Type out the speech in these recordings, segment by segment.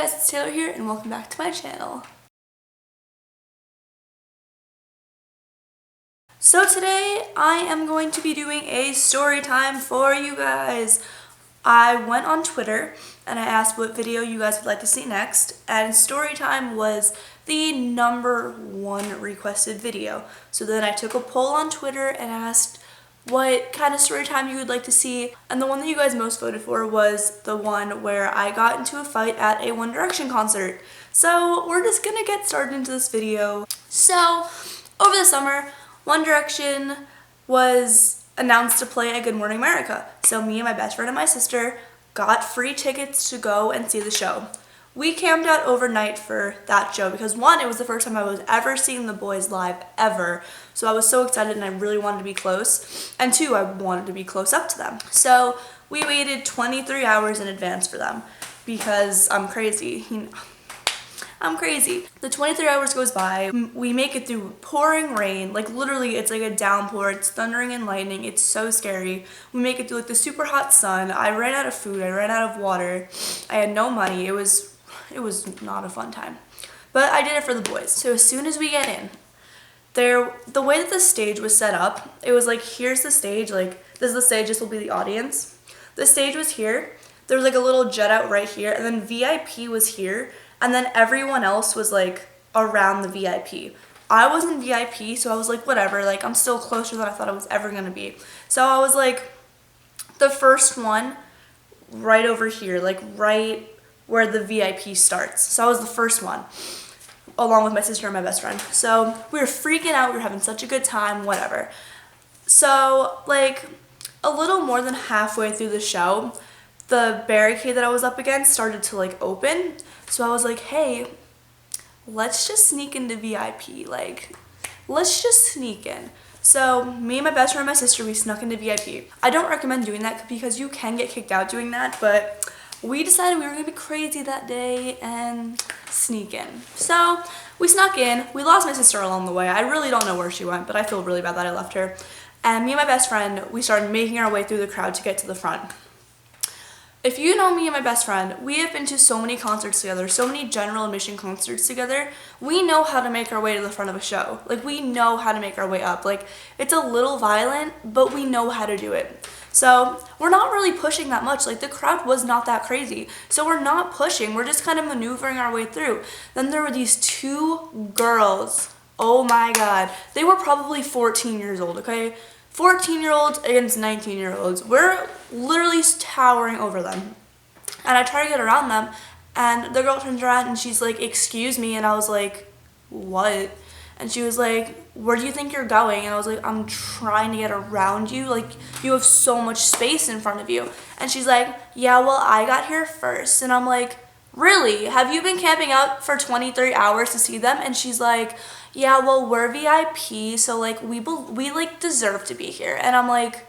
guys, it's Taylor here and welcome back to my channel. So today I am going to be doing a story time for you guys. I went on Twitter and I asked what video you guys would like to see next, and story time was the #1 requested video. So then I took a poll on Twitter and asked what kind of story time you would like to see, and the one that you guys most voted for was the one where I got into a fight at a One Direction concert. So we're just gonna get started into this video. So over the summer, One Direction was announced to play at Good Morning America. So me and my best friend and my sister got free tickets to go and see the show. We camped out overnight for that show because one, it was the first time I was ever seeing the boys live ever. So I was so excited and I really wanted to be close. And two, I wanted to be close up to them. So we waited 23 hours in advance for them because I'm crazy. I'm crazy. The 23 hours goes by. We make it through pouring rain. Like literally it's like a downpour. It's thundering and lightning. It's so scary. We make it through like the super hot sun. I ran out of food. I ran out of water. I had no money. It was not a fun time. But I did it for the boys. So as soon as we get in, the way that the stage was set up, it was like, here's the stage. Like this is the stage. This will be the audience. The stage was here. There was like a little jet out right here. And then VIP was here. And then everyone else was like around the VIP. I wasn't VIP, so I was like, whatever, like I'm still closer than I thought I was ever gonna be. So I was like the first one right over here, like right where the VIP starts. So I was the first one, along with my sister and my best friend. So we were freaking out, we were having such a good time, whatever. So like a little more than halfway through the show, the barricade that I was up against started to like open. So I was like, hey, let's just sneak into VIP. Like, let's just sneak in. So me and my best friend and my sister, we snuck into VIP. I don't recommend doing that because you can get kicked out doing that, but we decided we were gonna be crazy that day and sneak in. So we snuck in. We lost my sister along the way. I really don't know where she went, but I feel really bad that I left her. And me and my best friend, we started making our way through the crowd to get to the front. If you know me and my best friend, we have been to so many concerts together, so many general admission concerts together. We know how to make our way to the front of a show. Like, we know how to make our way up. Like, it's a little violent, but we know how to do it. So we're not really pushing that much. Like, the crowd was not that crazy. So we're not pushing. We're just kind of maneuvering our way through. Then there were these two girls. Oh my God. They were probably 14 years old, okay? 14-year-olds against 19-year-olds. We're literally towering over them. And I try to get around them, and the girl turns around and she's like, excuse me, and I was like, what? And she was like, where do you think you're going? And I was like, I'm trying to get around you. Like, you have so much space in front of you. And she's like, yeah, well, I got here first. And I'm like, really? Have you been camping out for 23 hours to see them? And she's like, yeah, well, we're VIP, so like we like deserve to be here. And I'm like,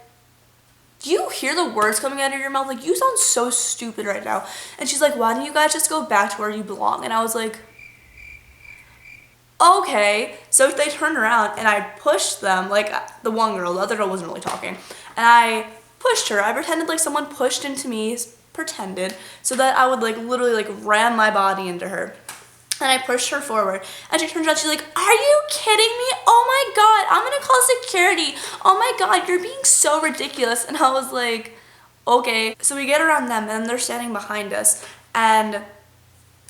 do you hear the words coming out of your mouth? Like, you sound so stupid right now. And she's like, why don't you guys just go back to where you belong? And I was like, okay. So they turned around and I pushed them, like the one girl, the other girl wasn't really talking. And I pushed her. I pretended like someone pushed into me, pretended, so that I would like literally like ram my body into her. And I pushed her forward, and she turns around, she's like, are you kidding me? Oh my God, I'm gonna call security. Oh my God, you're being so ridiculous. And I was like, okay. So we get around them, and they're standing behind us, and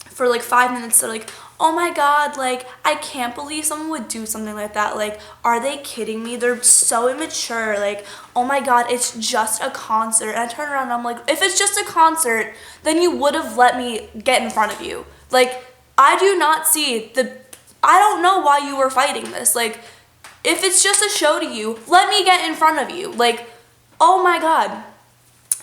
for like 5 minutes, they're like, oh my God, like, I can't believe someone would do something like that. Like, are they kidding me? They're so immature. Like, oh my God, it's just a concert. And I turn around and I'm like, if it's just a concert, then you would have let me get in front of you. Like, I do not see I don't know why you were fighting this. Like, if it's just a show to you, let me get in front of you. Like, oh my God.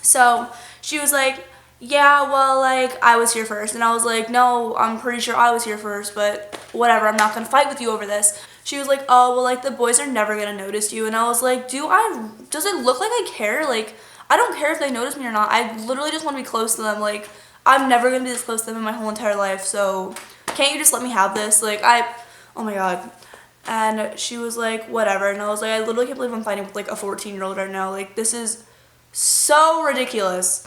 So she was like, yeah, well, like, I was here first. And I was like, no, I'm pretty sure I was here first, but whatever, I'm not gonna fight with you over this. She was like, oh, well, like, the boys are never gonna notice you. And I was like, does it look like I care? Like, I don't care if they notice me or not. I literally just want to be close to them. Like, I'm never gonna be this close to them in my whole entire life, so can't you just let me have this? Like, oh my God. And she was like, whatever. And I was like, I literally can't believe I'm fighting with like a 14-year-old right now. Like, this is so ridiculous.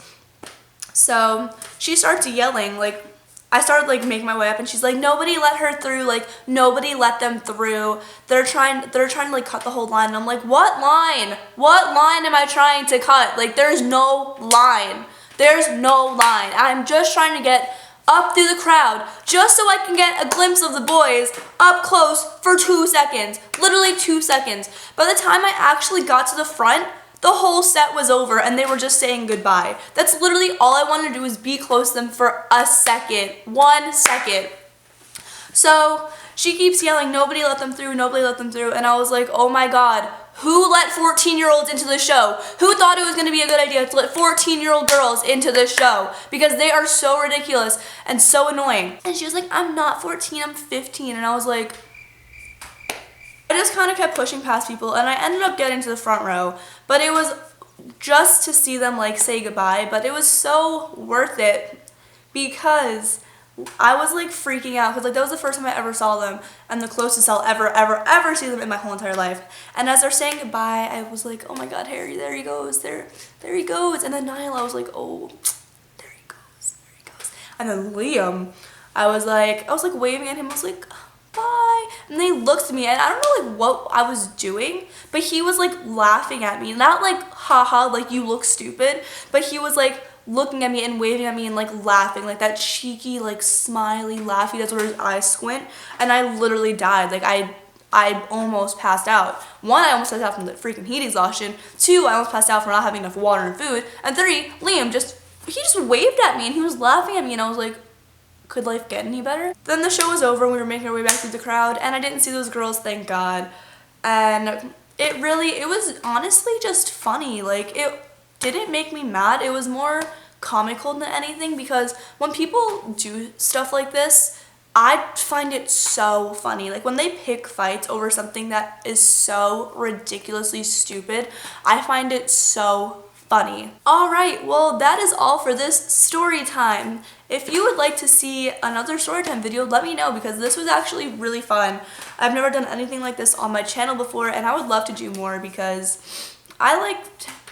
So she starts yelling, like, I started like making my way up, and she's like, nobody let her through, like nobody let them through. They're trying to like cut the whole line. And I'm like, what line? What line am I trying to cut? Like there's no line. There's no line. I'm just trying to get up through the crowd just so I can get a glimpse of the boys up close for 2 seconds. Literally 2 seconds. By the time I actually got to the front, the whole set was over and they were just saying goodbye. That's literally all I wanted to do was be close to them for a second. 1 second. So she keeps yelling, nobody let them through, nobody let them through. And I was like, oh my God, who let 14-year-olds into the show? Who thought it was going to be a good idea to let 14-year-old girls into this show? Because they are so ridiculous and so annoying. And she was like, I'm not 14, I'm 15. And I was like, I just kind of kept pushing past people, and I ended up getting to the front row, but it was just to see them like say goodbye. But it was so worth it because I was like freaking out because like that was the first time I ever saw them and the closest I'll ever see them in my whole entire life. And as they're saying goodbye, I was like, oh my God, Harry, there he goes, there he goes. And then Niall, I was like, oh, there he goes. And then Liam, I was like waving at him. I was like, bye. And then he looked at me, and I don't know like what I was doing, but he was like laughing at me. Not like haha, like you look stupid, but he was like looking at me and waving at me and like laughing, like that cheeky, like smiley laughy. That's where his eyes squint. And I literally died. Like I almost passed out. 1, I almost passed out from the freaking heat exhaustion. 2, I almost passed out from not having enough water and food. And 3, Liam just waved at me and he was laughing at me, and I was like, could life get any better? Then the show was over and we were making our way back through the crowd, and I didn't see those girls, thank God. And it was honestly just funny. Like it didn't make me mad. It was more comical than anything, because when people do stuff like this, I find it so funny. Like when they pick fights over something that is so ridiculously stupid, I find it so funny. Alright, well that is all for this story time. If you would like to see another storytime video, let me know, because this was actually really fun. I've never done anything like this on my channel before, and I would love to do more because I like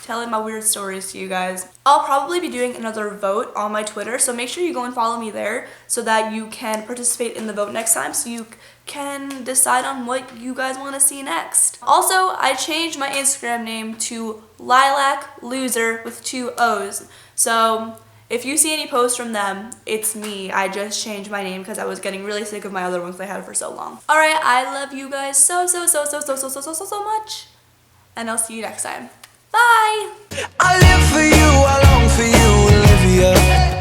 telling my weird stories to you guys. I'll probably be doing another vote on my Twitter, so make sure you go and follow me there so that you can participate in the vote next time, so you can decide on what you guys want to see next. Also, I changed my Instagram name to Lilac Loser with 2 O's. So if you see any posts from them, it's me. I just changed my name because I was getting really sick of my other ones that I had for so long. Alright, I love you guys so much. And I'll see you next time. Bye! I live for you, I long for you, Olivia.